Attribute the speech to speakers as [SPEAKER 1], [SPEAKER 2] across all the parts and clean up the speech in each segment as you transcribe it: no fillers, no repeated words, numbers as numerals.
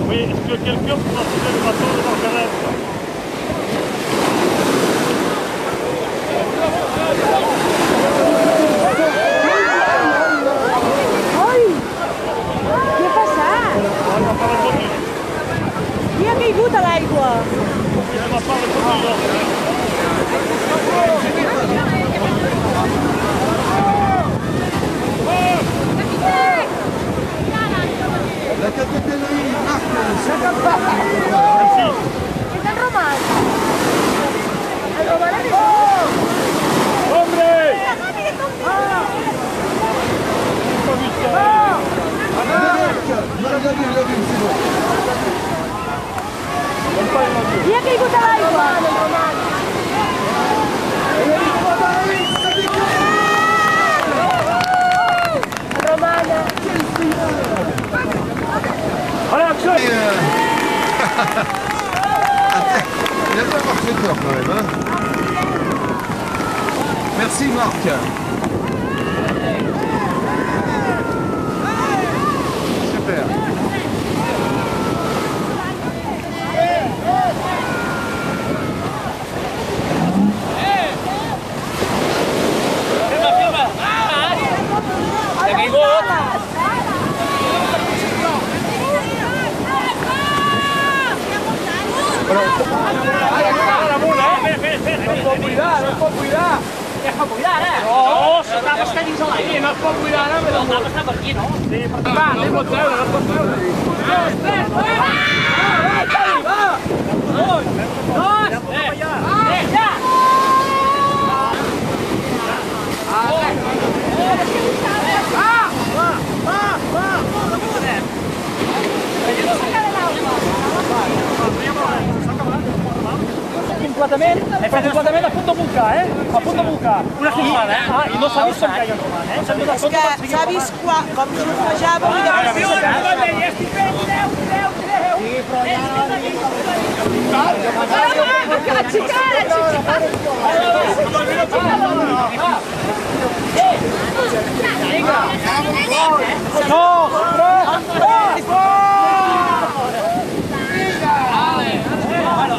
[SPEAKER 1] Oui, est-ce que quelqu'un pourra tirer le bâton devant quand même?
[SPEAKER 2] Què ha passat? Qui ha caigut a l'aigua?
[SPEAKER 3] La catégorie Marc,
[SPEAKER 2] És el Roman. El Roman ha caigut.
[SPEAKER 1] Hombre!
[SPEAKER 2] Qui ha caigut a l'aigua? El Roman.
[SPEAKER 1] Allez, action!
[SPEAKER 3] il a pas marché peur quand même. Hein. Merci Marc. Super.
[SPEAKER 1] No es pot buidar, no es pot buidar.
[SPEAKER 4] Ja es pot buidar, ara.
[SPEAKER 1] No, se t'ha pescat dins l'aigua. Sí, no es pot buidar ara, però...
[SPEAKER 4] El tap està per aquí, no?
[SPEAKER 1] Sí, per tant, no es pot treure, no es pot treure.
[SPEAKER 4] Completament, he fet completament a punt de volcar, eh? A punt de volcar. Una filmada, eh? Ah, i no s'ha vist com caia el Roman, eh?
[SPEAKER 2] És que s'ha vist com surfejava i de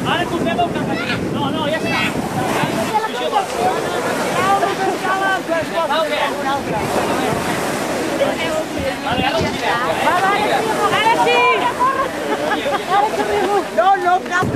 [SPEAKER 4] Ara tornem al camí. No, ja està.
[SPEAKER 2] Ara sí! No, cap!